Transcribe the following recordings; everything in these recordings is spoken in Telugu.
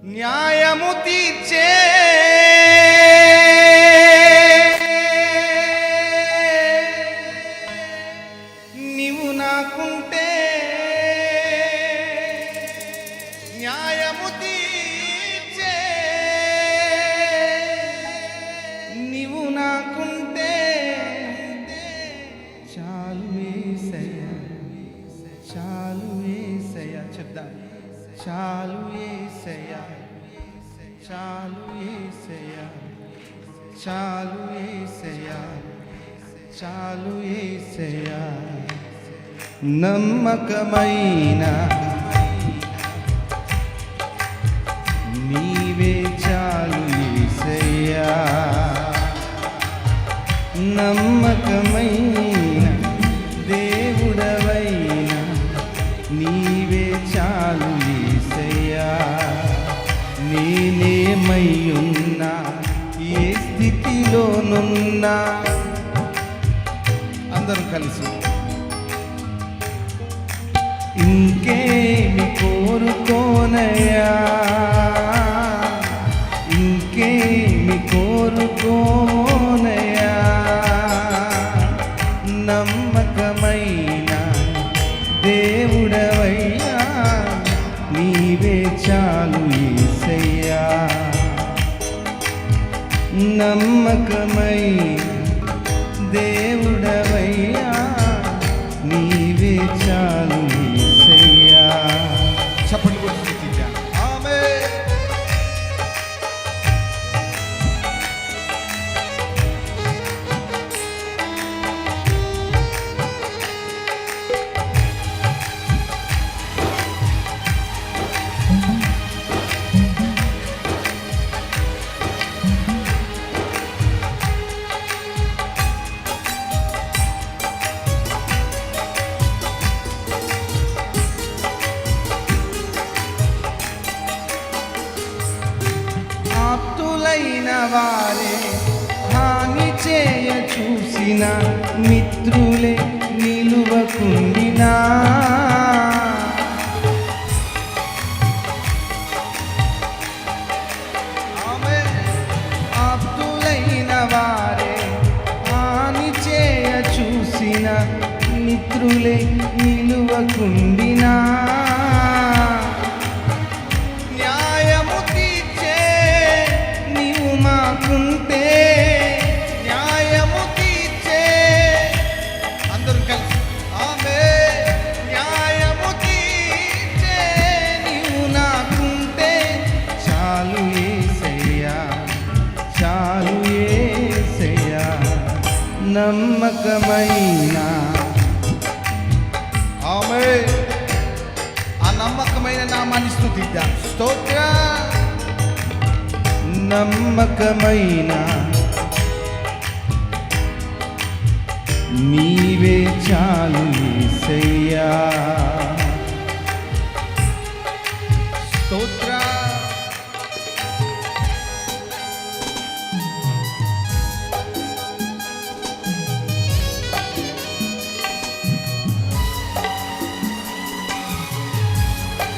న్యాయము తీర్చే నీవు నాకుంటే న్యాయము తీర్చే నీవు నాకుంటే చాలు యేసయ్యా చాలు యేసయ్యా చెప్దాం చాలు యేసయ్యా చాలు యేసయ్యా చాలు యేసయ్యా చాలు యేసయ్యా నమ్మకమైన నీవే చాలు యేసయ్యా నమ్మకమైన దేవుడవైన నీవే చాలు యేసయ్యా నేనేమయ్యున్నా ఏ స్థితిలోనున్నా అందరం కలిసి ఇంకేమి కోరుకోనయ్యా ఇంకేమి కోరుకోనయ్యా నమ్మకమైన దేవుడవయ్యా నీవే చాలు యేసయ్యా నమ్మకమై దేవుడవయ్యా నీవే చాలు యేసయ్యా చప్పట్లు కొట్టి స్తుతిద్దాం ఆమేన్ ఆప్తులైన వారే హాని చేయ చూసిన మిత్రులే నిలువకుండినా ఆప్తులైన వారే హాని చేయ చూసిన మిత్రులే నిలువకుండినా కుంటే న్యాయము తీర్చే అందరూ కలిసి ఆమేన్ న్యాయము తీర్చే నీవు నాకుంటే చాలు యేసయ్యా చాలు యేసయ్యా నమ్మకమైన ఆమేన్ ఆ నమ్మకమైన నామాన్ని స్తుతిద్దాం స్తోత్రం నమ్మకమైన నీవే చాలు యేసయ్యా స్తోత్రం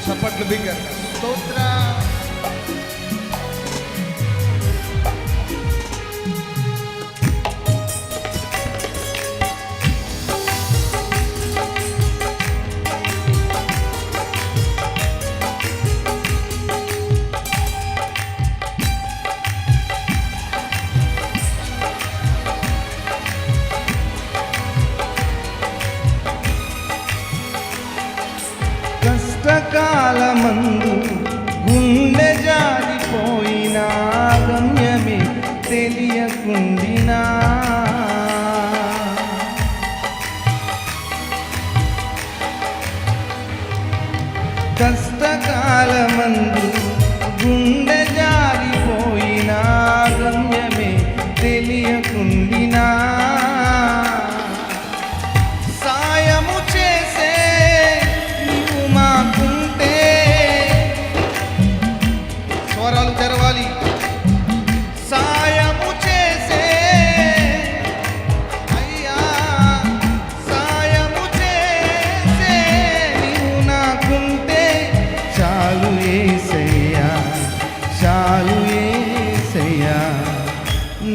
చప్పట్లు బిగ్గరగా స్తోత్రం కష్టకాలమందు గుండె జారిపోయిన గమ్యమే తెలియకుండినా కష్టకాలమందు గుండె జారిపోయిన గమ్యమే తెలియకుండినా సాయము చేసే నీవు మాకుంటే స్వరాలు తెరవాలి సాయము చేసే అయ్యా సాయము చేసే నీవు నాకుంటే చాలు యేసయ్యా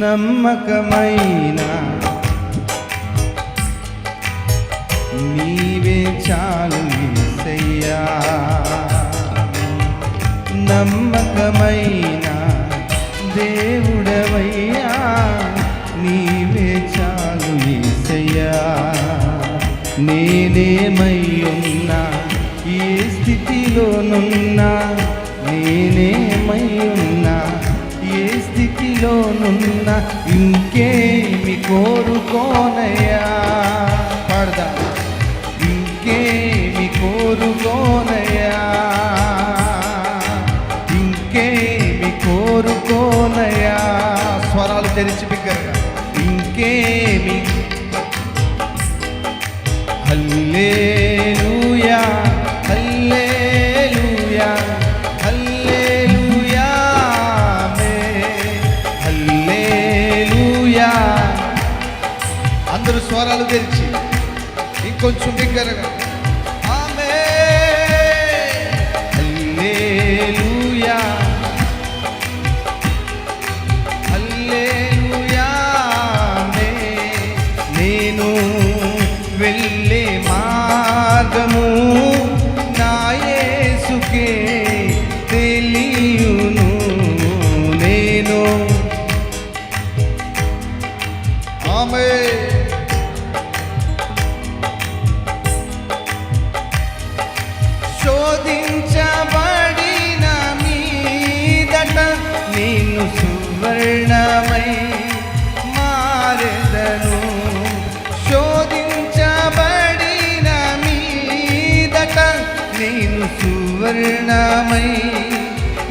నమ్మకమైన నీవే చాలు యేసయ్యా, నమ్మకమైన దేవుడవయ్యా, నీవే చాలు యేసయ్యా. నేనేమయ్యున్నా ఏ స్థితిలోనున్నా, నేనేమయ్యున్నా ఏ స్థితిలోనున్నా, ఇంకేమి కోరుకోనయ్యా. పాడదా, ఇంకేమి కోరుకోనయ్యా, ఇంకేమి కోరుకోనయ్యా. స్వరాలు తెరిచి బిగ్గరగా, ఇంకేమి. హల్లెలూయా హల్లెలూయా హల్లెలూయా హల్లెలూయా. అందరూ స్వరాలు తెరిచి ఇంకొంచెం బిగ్గరగా ఆమేన్. హల్లెలూయా హల్లెలూయా. నేను వెళ్ళే మార్గము నా యేసుకే తెలియును. నేను ఆమేన్. శోధించబడిన మీదట నేను సువర్ణమై మారెదను. శోధించబడిన మీదట నేను సువర్ణమై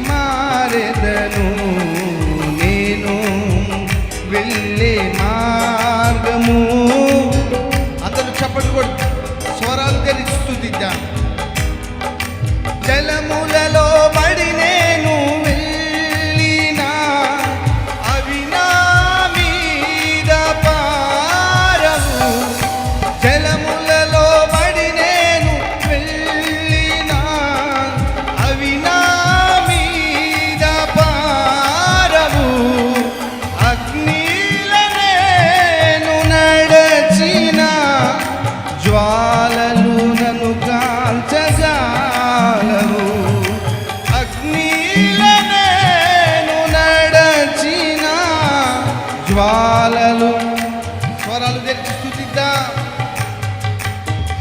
మారెదను. నేను వెళ్ళే మార్గము. అందరూ చప్పట్లు కొడుతూ స్వరాలు తెలిసి స్తుతిద్దాం. జలములలో పడి నేను వెళ్ళినా అవి నా మీద పారవు. జలములలో పడి నేను వెళ్ళినా అవి నా మీద పారవు. అగ్నిల నేను నడచిన జ్వాలలు నన్ను కాల్చజాలవు. అగ్నిల నేను నడచిన జ్వాలలు. స్వరాలు తెచ్చి స్తుతిద్దాం.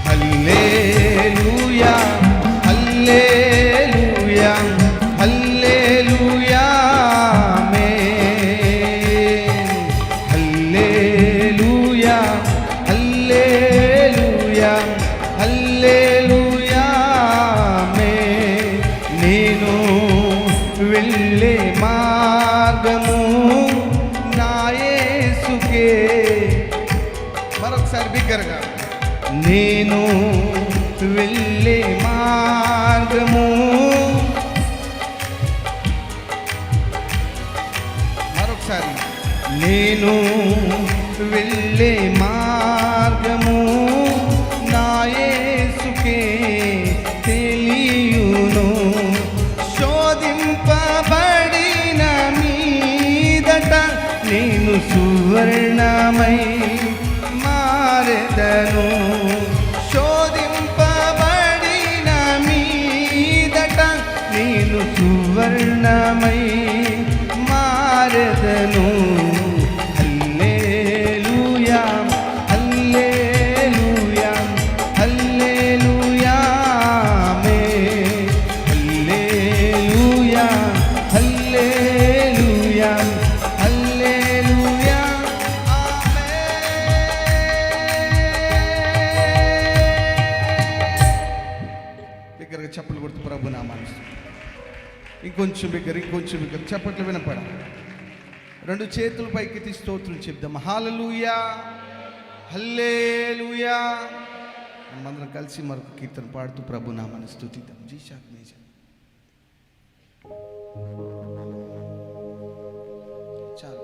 హల్లెలూయా హల్లెలూయా హల్లెలూయా ఆమేన్. హల్లెలూయా హల్లెలూయా హల్లెలూయా ఆమేన్. నేను వెళ్ళే మార్గము నా యేసుకే. మరొకసారి బిగ్గరగా, నేను వెళ్ళే మార్గము. మరొకసారి, నేను వెళ్ళే మార్గము నా యేసుకే తెలియును. శోధింపబడిన మీదట నేను సువర్ణమై మారెదను. శోధింపబడిన మీదట నేను సువర్ణమై మారెదను. హల్లెలూయా హల్లెలూయా హల్లెలూయా ఆమేన్. హల్లెలూయా హల్లెలూయా హల్లెలూయా ఆమేన్. బిగ్గరగా చప్పట్లు కొడుతూ ప్రభు నామాన్ని ఇంకొంచెం బిగ్గర, ఇంకొంచెం బిగ్గర చప్పట్లు వినపడ. రెండు చేతుల పైకి స్తోత్రం చెప్దాం. హల్లెలూయా హల్లెలూయా. మనమందరం కలిసి మరొక కీర్తన పాడుతూ ప్రభు నామాన్ని స్తుతిద్దాం. జీషాక్ మేజా చాలు.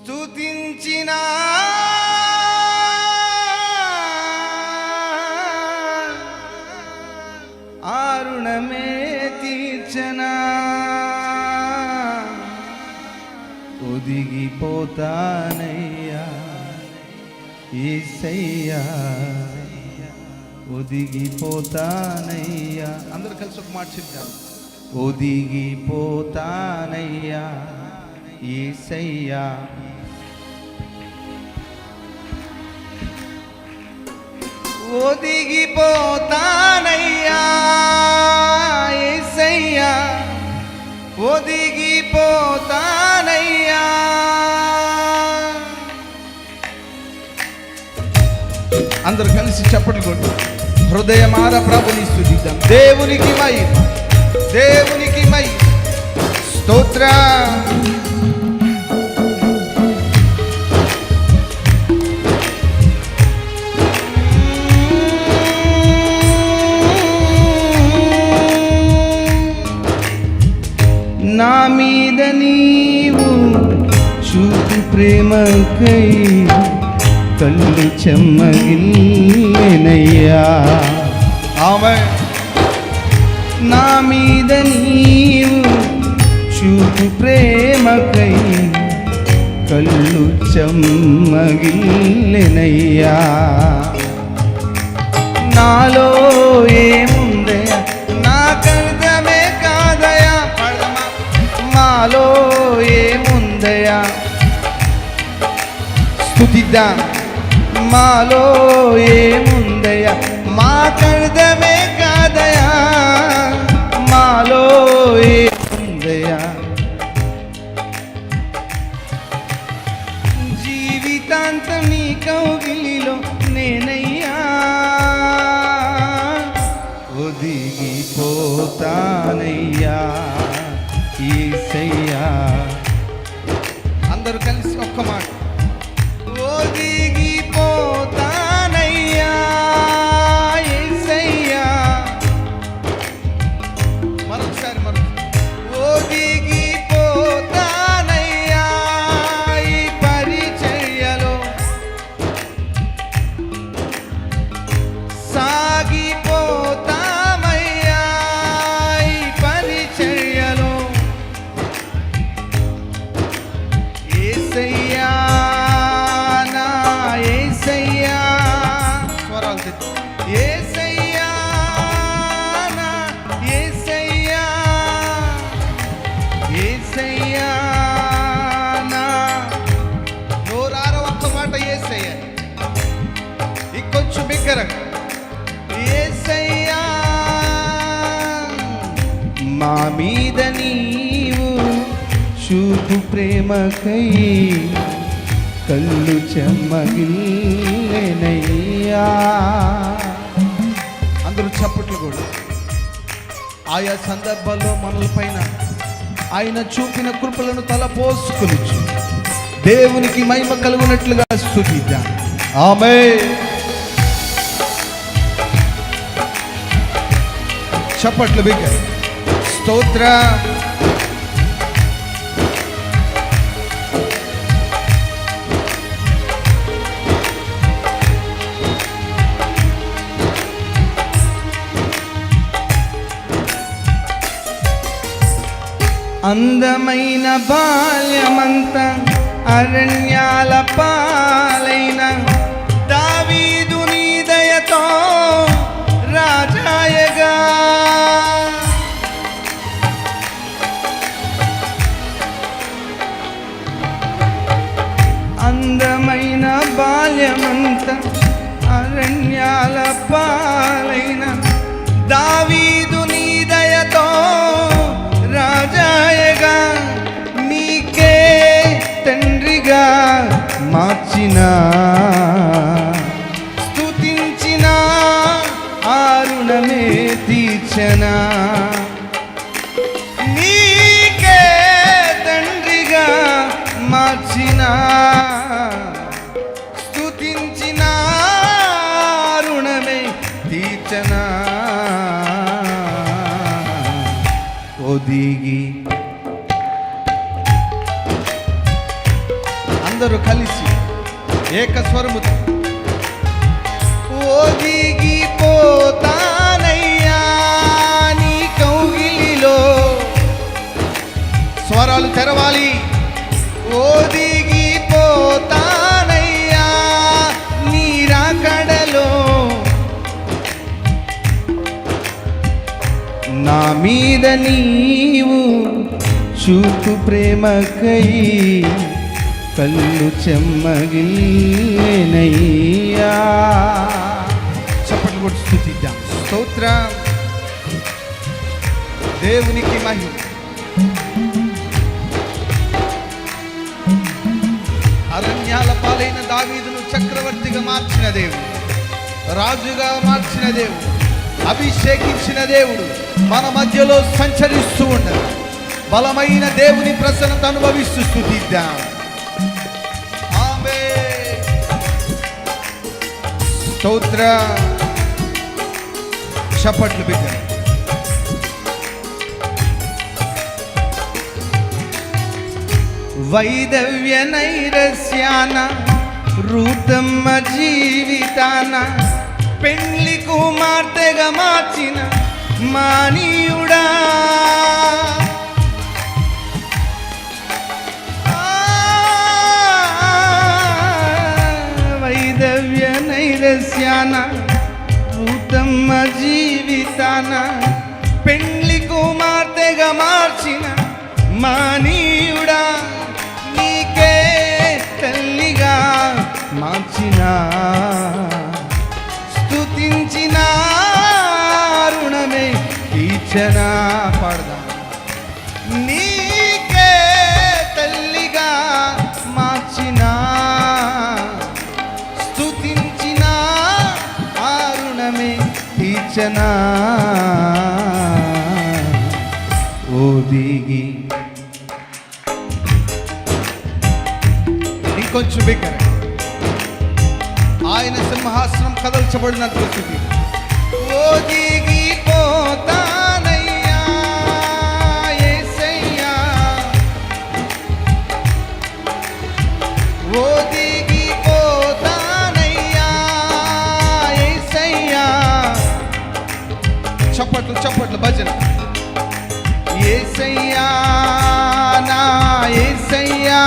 స్తుతించిన ఆరుణమే తీర్చనా, ఒదిగిపోతానయ్యా యేసయ్యా, ఒదిగిపోతానయ్యా. అందరూ కలిసి ఒక మాట చెప్తాను. ఒదిగిపోతానయ్యా యేసయ్యా, ఒదిగిపోతానయ్యా యేసయ్యా, ఒదిగిపోతానయ్యా. అందరూ కలిసి చప్పట్లు కొట్టు. హృదయమార ప్రభుని స్తుతిద్దాం. దేవునికి మహిమ, దేవునికి మహిమ, స్తోత్రం. నా మీద నీవు చూపు ప్రేమకై కళ్ళు చెమ్మగిల్లెనయ్యా. ఆమేన్. నా మీద నీవు చూపు ప్రేమకై కళ్ళు చెమ్మగిల్లెనయ్యా. నాలో ఏముందయా నాకర్థమే కాదయా, మాలో ఏముందయా స్తుతిద్దాం. మాలో ఏముందయా మాకర్థమే కాదయా, మాలో ఏముందయా. జీవితాంతం నీ కౌగిలిలో నేనయ్యా, ఒదిగిపోతానయ్యా యేసయ్యా. అందరూ కలిసి ఒక్క మాట. ఒదిగిపోతానయ్యా యేసయ్యా. మరొకసారి ఒదిగిపోతానయ్యా ఈ పరిచర్యలో, సాగిపోతామయ్యా ఈ పరిచర్యలో. యేసయ్యా నా యేసయ్యా, స్వరాలు తెచ్చు. యేసయ్యా నా యేసయ్యా, యేసయ్యా నా. నోరార ఒక్క మాట యేసయ్య, ఇంకొంచెం బిగ్గరగా యేసయ్యా. మా మీద నీవు చూపు ప్రేమకై కళ్ళు చెమ్మగిల్లెనయ్యా. అందరూ చప్పట్లు కూడా. ఆయా సందర్భాల్లో మనలపైన ఆయన చూపిన కృపలను తలపోసుకుని దేవునికి మహిమ కలుగునట్లుగా స్తుతిద్దాం. ఆమేన్. చప్పట్లు బిగ్గర. స్తోత్రం. అందమైన బాల్యమంతా అరణ్యాల పాలైన దావీదు నీ దయతో రాజాయగా. అందమైన బాల్యమంతా అరణ్యాల పాలైన దావీదు నీ దయతో రాజాయగా. నీకే తండ్రిగా మార్చిన, స్తుతించిన ఆరుణమే తీర్చనా. నీకే తండ్రిగా మార్చిన, స్తుతించిన ఆరుణమే తీర్చనా. ఒదిగి అందరూ కలిసి ఏకస్వరముతో ఒదిగిపోతానయ్యా నీ కౌగిలిలో. స్వరాలు తెరవాలి. ఒదిగిపోతానయ్యా నీ రాకడలో. నా మీద నీవు చూపు ప్రేమకై కళ్ళు చెమ్మగిల్లెనయ్యా. చప్పట్లు కొట్టి స్తుతిద్దాం. స్తోత్రం. దేవునికి మహిమ. అరణ్యాల పాలైన దావీదును చక్రవర్తిగా మార్చిన దేవుడు, రాజుగా మార్చిన దేవుడు, అభిషేకించిన దేవుడు మన మధ్యలో సంచరిస్తూ ఉండదు. బలమైన దేవుని ప్రసన్నత అనుభవిస్తూ స్తుతిద్దాం. ఆమేన్. స్తోత్ర. చప్పట్లు బిడ్డలు. వైదవ్య నైరస్యాన రూతమ్మ జీవితాన పెళ్లి కుమార్తెగా మార్చిన మానీయుడా. వైదవ్య నైరస్యాన రూతమ్మ జీవితాన పెళ్లి కుమార్తెగా మార్చిన మానీయుడా. నీకే తల్లిగా మార్చిన స్తుతించిన రుణమే తీర్చనా. పాడదా. నీకే తల్లిగా మార్చిన స్తుతించిన ఆ రుణమే తీర్చనా. ఒదిగి ఇంకొంచెం బిగ్గర. ఆయన సింహాసనం కదల్చబడినట్లు స్థితి. ఒదిగిపోతానయ్యా యేసయ్యా. ఒదిగిపోతానయ్యా యేసయ్యా. చప్పట్లు చప్పట్లు భజన. యేసయ్యా నా యేసయ్యా.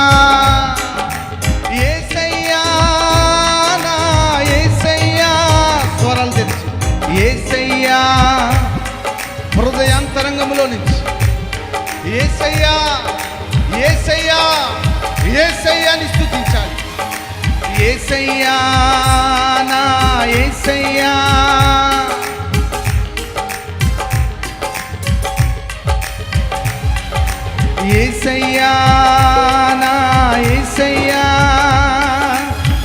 యేసయ్యా హృదయాంతరంగంలో నుంచి యేసయ్యా యేసయ్యా యేసయ్యాని స్తుతించాలి. యేసయ్యా నా యేసయ్యా. యేసయ్యా నా యేసయ్యా.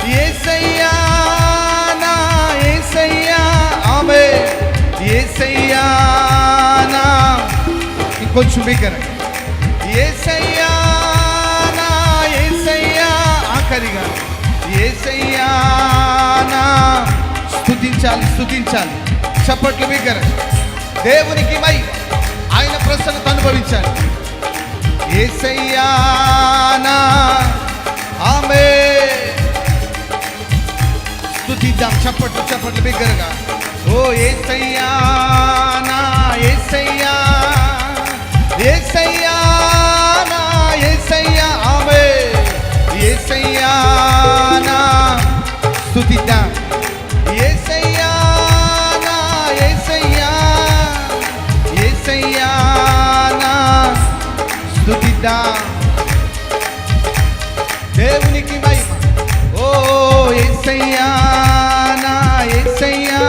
యేసయ్యా నా యేసయ్యా. ఆమేన్. యేసయ్యా నా. ఇంకొంచెం బిగ్గర. యేసయ్యా నా యేసయ్యా. ఆఖరిగా యేసయ్యా నా. స్తుతించాలి స్తుతించాలి. చప్పట్లు బిగ్గర. దేవునికి మై ఆయన ప్రసన్నత అనుభవించాలి. యేసయ్యా నా. ఆమేన్. స్తుతిద్దాం. చప్పట్లు చప్పట్లు బిగ్గరగా. ఓ యేసయ్యా నా యేసయ్యా. యేసయ్యా నా యేసయ్యా. ఆమేన్. యేసయ్యా నా. స్తుతిద్దాం. యేసయ్యా నా యేసయ్యా. యేసయ్యా నా. స్తుతిద్దాం. దేవునికి మహిమ. ఓ యేసయ్యా నా యేసయ్యా.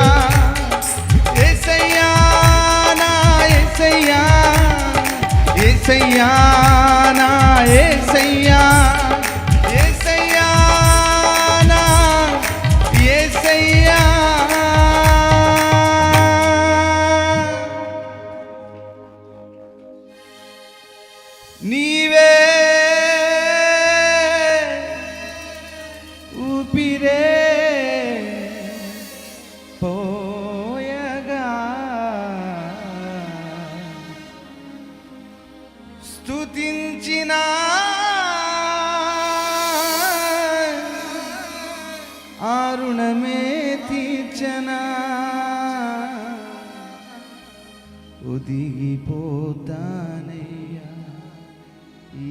యేసయ్యా నా యేసయ్యా. యేసయ్యా నా యేసయ్యా. యేసయ్యా నా యేసయ్యా. నీవే ఊపిరే పోయగా స్తుతించిన ఒదిగిపోతానయ్యా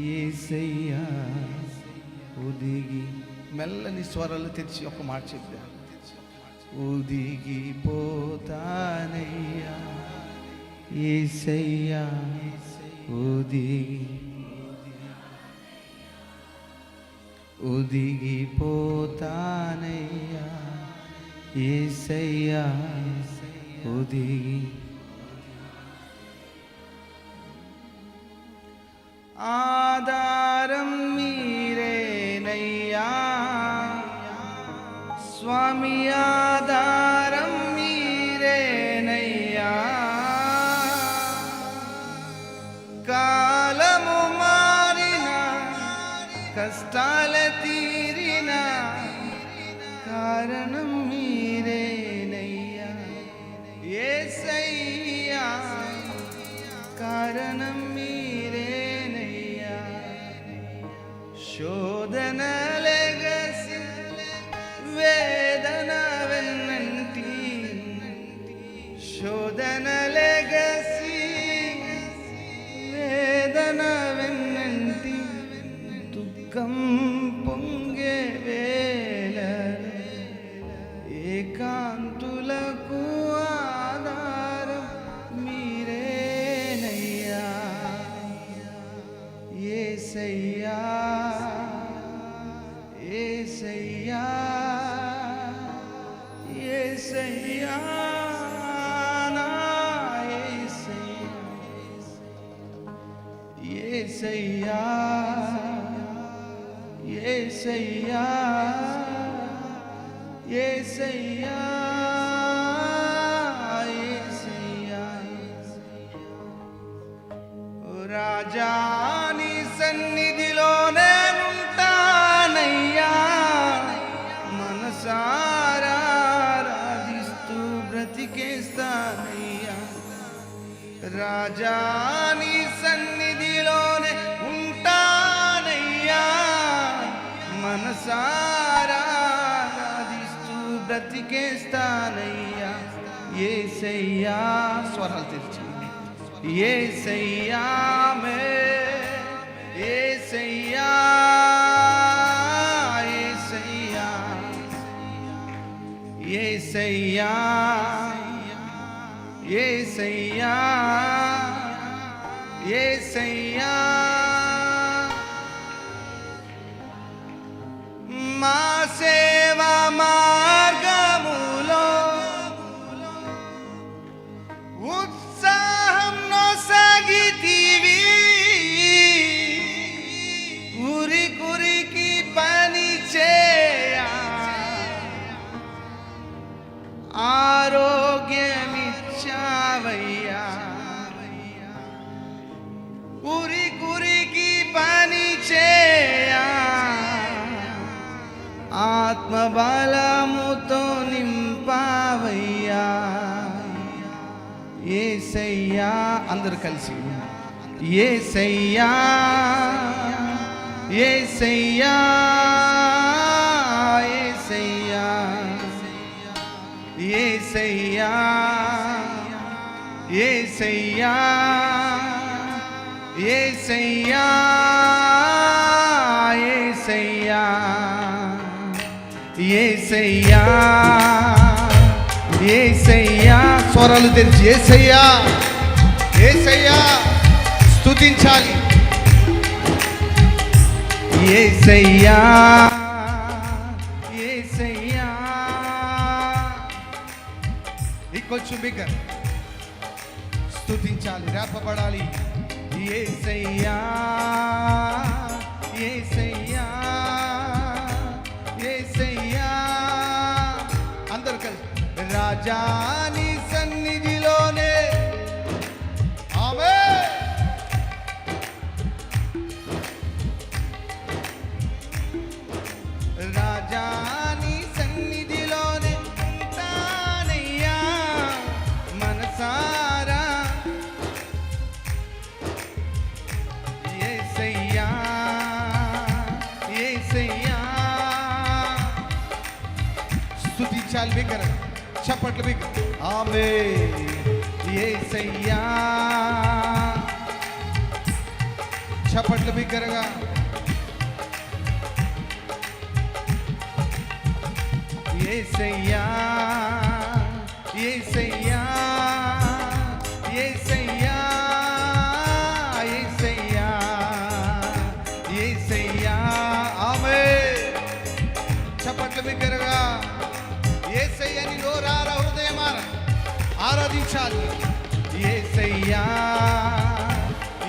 యేసయ్యా ఒదిగి. మెల్లని స్వరాలు తెరిచి ఒక మాట చెప్తా. ఒదిగిపోతానయ్యా యేసయ్యా ఒదిగిపోతానయ్యా యేసయ్యా ఒదిగి. ఆధారం మీరేనయ్యా స్వామి, ఆధారం మీరేనయ్యా. కాలము మారిన కష్టాల తీరిన కారణం మీరేనయ్యా యేసయ్యా, కారణం మీరేనయ్యా. శోధన లెగసి వేదన వెన్నంటి, శోధన లెగసి వేదన వెన్నంటి, దుఃఖం పొంగే వేళ ఏకాంతులకు ఆధారం మీరేనయ్యా యేసయ్యా యేసయ్యా యేసయ్యా నా యేసయ్యా యేసయ్యా యేసయ్యా యేసయ్యా. రాజా నీ సన్నిధిలో నేనుంటానయ్యా, మనసారా ఆరాధిస్తూ బ్రతికేస్తానయ్యా. రాజా నీ సన్నిధిలోనే ఉంటానయ్యా, మనసారా ఆరాధిస్తూ బ్రతికేస్తానయ్యా యేసయ్యా. స్వరాలు తెరిచి యేసయ్యా మే యేసయ్యా యేసయ్యా యేసయ్యా యేసయ్యా యేసయ్యా. మా సేవా మార్గములో ఉత్సాహం నొసగితివి, ఉరి కురికి పని చేయ ఆరోగ్యమిచ్చావయ్యా, ఉరి కురికి పని చేయ ఆత్మబలముతో నింపావయ్యా యేసయ్యా. అందరూ కలిసి యేసయ్యా యేసయ్యా యేసయ్యా యేసయ్యా యేసయ్యా యేసయ్యా యేసయ్యా యేసయ్యా యేసయ్యా. స్వరాలు తెరిచి యేసయ్యా యేసయ్యా స్తుతించాలి. యేసయ్యా యేసయ్యా. ఇంకొంచెం బిగ్గర్ స్తుతించాలి, రేపబడాలి. యేసయ్యా యేసయ్యా యేసయ్యా. అందరూ కలిసి రాజా నీ సన్నిధిలోనే ఆమేన్. రాజా నీ సన్నిధిలోనే ఉంటానయ్యా, మనసారా యేసయ్యా యేసయ్యా. స్తుతించాలి బిగ్గర, చప్పట్లు బిగ్గర. ఆమేన్ యేసయ్యా. చప్పట్లు బిగ్గరగా. యేసయ్యా యేసయ్యా యేసయ్యా యేసయ్యా యేసయ్యా. ఆమేన్. చప్పట్లు బిగ్గరగా. యేసయ్యని నోరారా హృదయమార ఆరాధించాలి. యేసయ్యా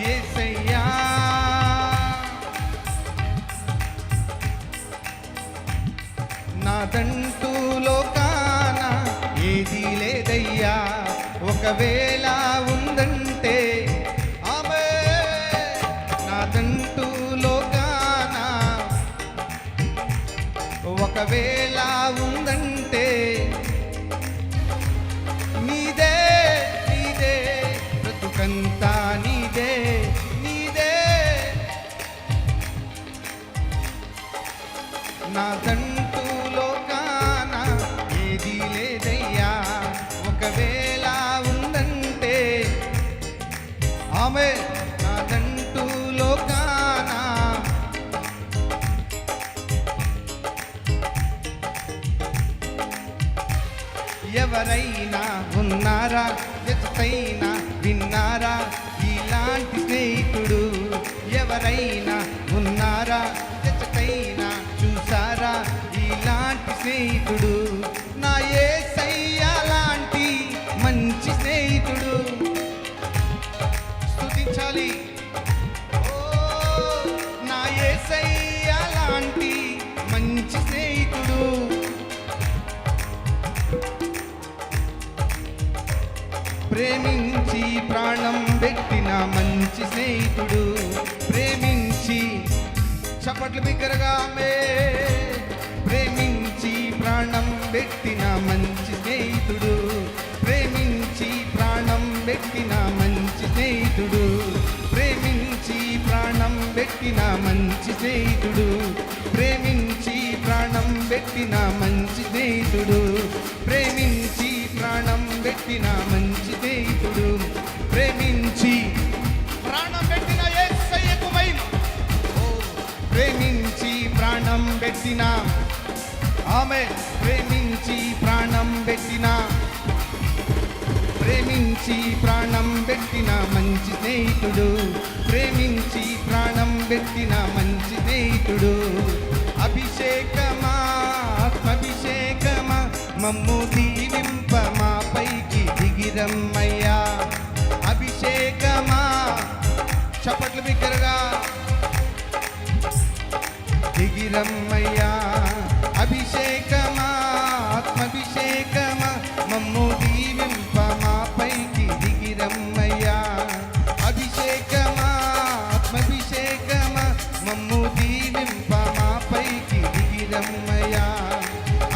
యేసయ్యా. నాదంటూ లోకాన ఏదీ లేదయ్యా, ఒకవేళ ఉందంటే ఆమేన్. నాదంటూ లోకాన ఒకవేళ ఉందంటే నీదే నీదే, బ్రతుకంతా నీదే నీదే. నాదంటూ లోకాన ఏదీ లేదయ్యా, ఒకవేళ ఉందంటే ఆమేన్. నాదంటూ లోకాన ఎవరైనా ఉన్నారా, ఎత్తైనా విన్నారా ఇలాంటి స్నేహితుడు? ఎవరైనా ఉన్నారా, ఎత్తైనా చూసారా ఇలాంటి స్నేహితుడు? నా యేసయ్య లాంటి మంచి స్నేహితుడు. స్తుతించాలి. ఓ నా యేసయ్య లాంటి మంచి స్నేహితుడు. ప్రేమించి ప్రాణం పెట్టిన మంచి స్నేహితుడు. ప్రేమించి చప్పట్లు బిగ్గరగా. ప్రేమించి ప్రాణం పెట్టిన మంచి స్నేహితుడు. ప్రేమించి ప్రాణం పెట్టిన మంచి స్నేహితుడు. ప్రేమించి ప్రాణం పెట్టిన మంచి స్నేహితుడు. ప్రేమించి ప్రాణం పెట్టిన మంచి స్నేహితుడు. ప్రేమించి ప్రాణం పెట్టిన మంచి స్నేహితుడు. ప్రేమించి ప్రాణం పెట్టిన యేసయ్యకు మహిమ. ప్రేమించి ప్రాణం పెట్టిన ఆమేన్. ప్రేమించి ప్రాణం పెట్టిన, ప్రేమించి ప్రాణం పెట్టిన మంచి స్నేహితుడు. ప్రేమించి ప్రాణం పెట్టిన మంచి స్నేహితుడు. అభిషేకమా ఆత్మాభిషేకమా మమ్ము దీవింప మా పైకి దిగిరమ్మయ్యా. అభిషేకమా చప్పట్లు బిగ్గరగా. దిగిరమ్మయ్యా. అభిషేకమా ఆత్మాభిషేకమా మమ్ము దీవింప మా పైకి దిగిరమ్మయ్యా. అభిషేకమా ఆత్మాభిషేకమా మమ్ము దీవింప మా పైకి దిగిరమ్మయ్యా.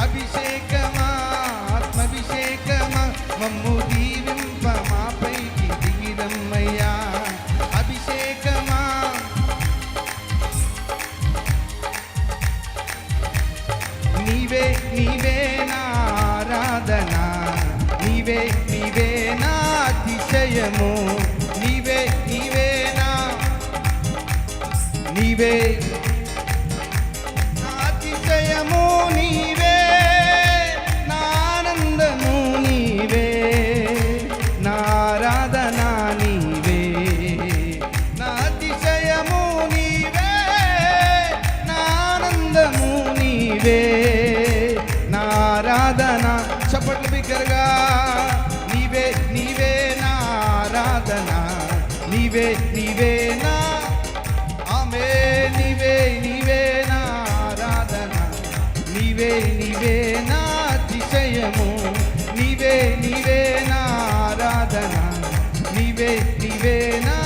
అభిషేకమా ఆత్మాభిషేకమా మమ్ము దీవింప మా పైకి దిగిరమ్మయ్యా. అభిషేకమా నీవే నీవే నా ఆరాధన, నీవే నీవే నా అతిశయము. నీవే నీవే నా నీవే నా అతిశయము. నీవే నా ఆనందము. నీవే నా ఆరాధన. నీవే నా అతిశయము. నీవే నా ఆనందము. నీవే నా ఆరాధన. చప్పట్లు బిగ్గరగా. నీవే నీవే నా ఆరాధన. నీవే నీవే నా ఆమేన్. నీవే నీవే నా ఆరాధన. నీవే నీవే నా అతిశయము. నీవే నీవే నా ఆరాధన. నీవే నీవే నా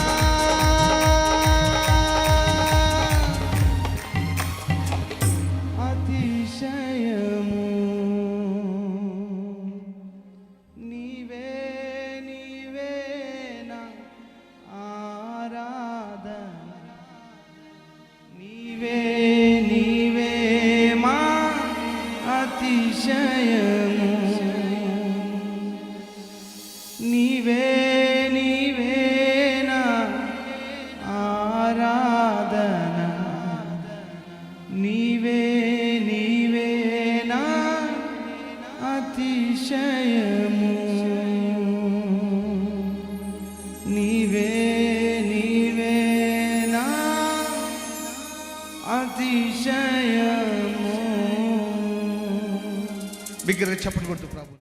అతిశయము. నీవే నీవే నా ఆరాధన. నీవే నీవే మా అతి అతిశయము. బిగ్గరగా చప్పట్లు కొడుతూ ప్రభు